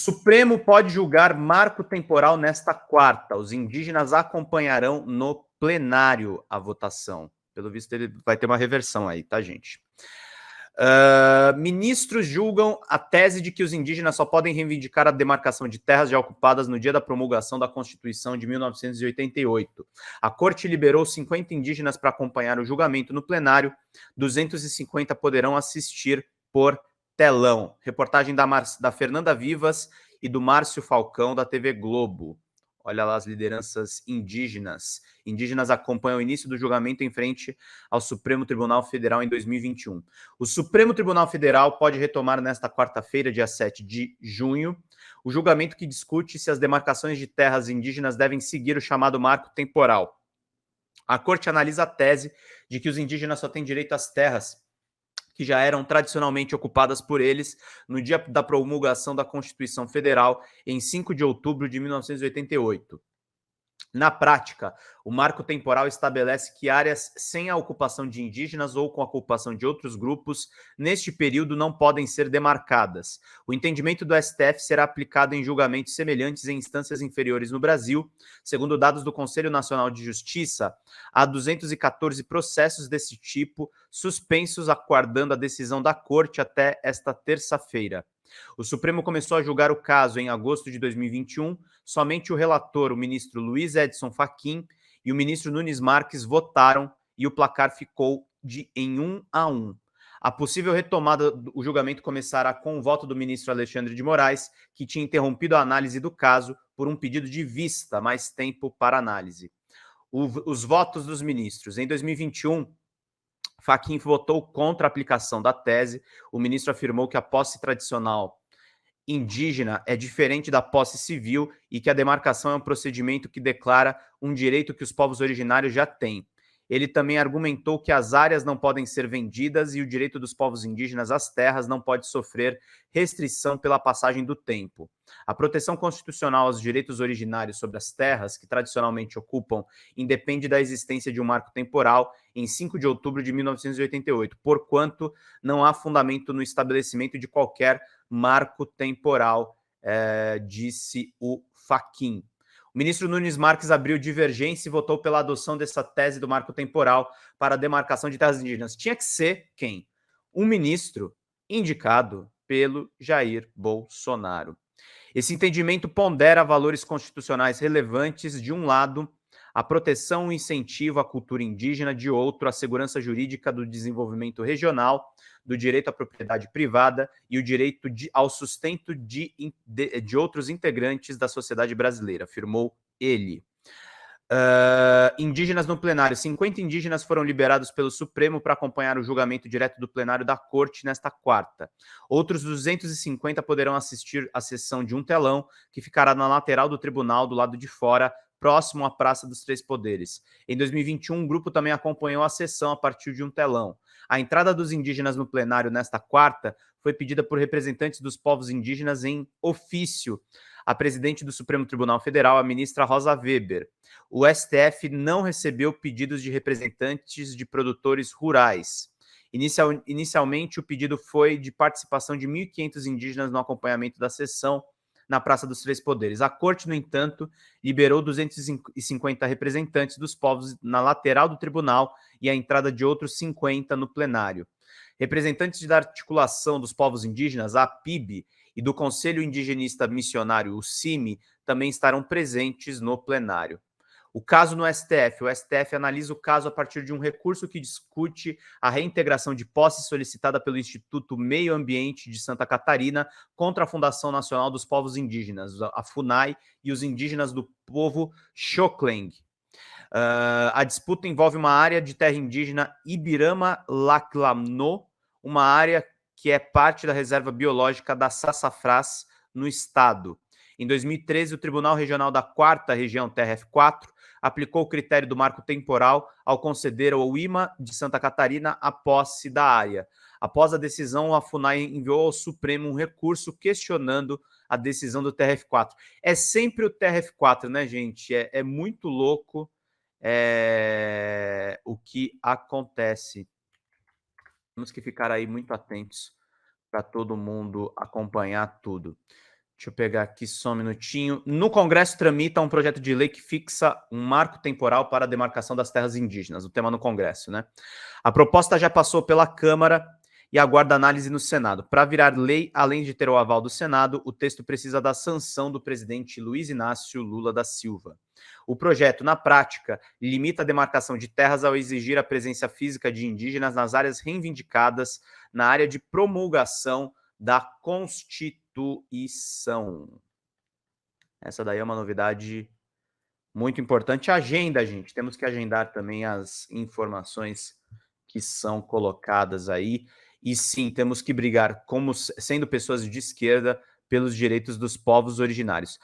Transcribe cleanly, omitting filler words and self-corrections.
Supremo pode julgar marco temporal nesta quarta. Os indígenas acompanharão no plenário a votação. Pelo visto, ele vai ter uma reversão aí, tá, gente? Ministros julgam a tese de que os indígenas só podem reivindicar a demarcação de terras já ocupadas no dia da promulgação da Constituição de 1988. A corte liberou 50 indígenas para acompanhar o julgamento no plenário, 250 poderão assistir por telão. Reportagem da Fernanda Vivas e do Márcio Falcão, da TV Globo. Olha lá as lideranças indígenas. Indígenas acompanham o início do julgamento em frente ao Supremo Tribunal Federal em 2021. O Supremo Tribunal Federal pode retomar nesta quarta-feira, dia 7 de junho, o julgamento que discute se as demarcações de terras indígenas devem seguir o chamado marco temporal. A Corte analisa a tese de que os indígenas só têm direito às terras que já eram tradicionalmente ocupadas por eles no dia da promulgação da Constituição Federal, em 5 de outubro de 1988. Na prática, o marco temporal estabelece que áreas sem a ocupação de indígenas ou com a ocupação de outros grupos, neste período, não podem ser demarcadas. O entendimento do STF será aplicado em julgamentos semelhantes em instâncias inferiores no Brasil. Segundo dados do Conselho Nacional de Justiça, há 214 processos desse tipo suspensos aguardando a decisão da Corte até esta terça-feira. O Supremo começou a julgar o caso em agosto de 2021. Somente o relator, o ministro Luiz Edson Fachin, e o ministro Nunes Marques votaram e o placar ficou em 1-1. A possível retomada do julgamento começará com o voto do ministro Alexandre de Moraes, que tinha interrompido a análise do caso por um pedido de vista, mais tempo para análise. Os votos dos ministros. Em 2021, Fachin votou contra a aplicação da tese. O ministro afirmou que a posse tradicional indígena é diferente da posse civil e que a demarcação é um procedimento que declara um direito que os povos originários já têm. Ele também argumentou que as áreas não podem ser vendidas e o direito dos povos indígenas às terras não pode sofrer restrição pela passagem do tempo. A proteção constitucional aos direitos originários sobre as terras, que tradicionalmente ocupam, independe da existência de um marco temporal em 5 de outubro de 1988, porquanto não há fundamento no estabelecimento de qualquer marco temporal, disse o Fachin. O ministro Nunes Marques abriu divergência e votou pela adoção dessa tese do marco temporal para a demarcação de terras indígenas. Tinha que ser quem? Um ministro indicado pelo Jair Bolsonaro. Esse entendimento pondera valores constitucionais relevantes, de um lado, a proteção e incentivo à cultura indígena, de outro, a segurança jurídica do desenvolvimento regional, do direito à propriedade privada e o direito ao sustento de outros integrantes da sociedade brasileira, afirmou ele. Indígenas no plenário. 50 indígenas foram liberados pelo Supremo para acompanhar o julgamento direto do plenário da Corte nesta quarta. Outros 250 poderão assistir à sessão de um telão, que ficará na lateral do tribunal, do lado de fora, próximo à Praça dos Três Poderes. Em 2021, um grupo também acompanhou a sessão a partir de um telão. A entrada dos indígenas no plenário nesta quarta foi pedida por representantes dos povos indígenas em ofício à presidente do Supremo Tribunal Federal, a ministra Rosa Weber. O STF não recebeu pedidos de representantes de produtores rurais. Inicialmente, o pedido foi de participação de 1.500 indígenas no acompanhamento da sessão na Praça dos Três Poderes. A Corte, no entanto, liberou 250 representantes dos povos na lateral do tribunal e a entrada de outros 50 no plenário. Representantes da articulação dos povos indígenas, a APIB, e do Conselho Indigenista Missionário, o CIMI, também estarão presentes no plenário. O caso no STF. O STF analisa o caso a partir de um recurso que discute a reintegração de posse solicitada pelo Instituto Meio Ambiente de Santa Catarina contra a Fundação Nacional dos Povos Indígenas, a FUNAI, e os indígenas do povo Xocleng. A disputa envolve uma área de terra indígena Ibirama-Laclamno, uma área que é parte da reserva biológica da Sassafrás, no estado. Em 2013, o Tribunal Regional da 4ª Região, TRF4, aplicou o critério do marco temporal ao conceder ao IMA de Santa Catarina a posse da área. Após a decisão, a FUNAI enviou ao Supremo um recurso questionando a decisão do TRF4. É sempre o TRF4, né, gente? É muito louco o que acontece. Temos que ficar aí muito atentos para todo mundo acompanhar tudo. Deixa eu pegar aqui só um minutinho. No Congresso tramita um projeto de lei que fixa um marco temporal para a demarcação das terras indígenas, o tema no Congresso, né? A proposta já passou pela Câmara e aguarda análise no Senado. Para virar lei, além de ter o aval do Senado, o texto precisa da sanção do presidente Luiz Inácio Lula da Silva. O projeto, na prática, limita a demarcação de terras ao exigir a presença física de indígenas nas áreas reivindicadas na área de promulgação da Constituição. Essa daí é uma novidade muito importante. Agenda, gente. Temos que agendar também as informações que são colocadas aí. E sim, temos que brigar, como sendo pessoas de esquerda, pelos direitos dos povos originários.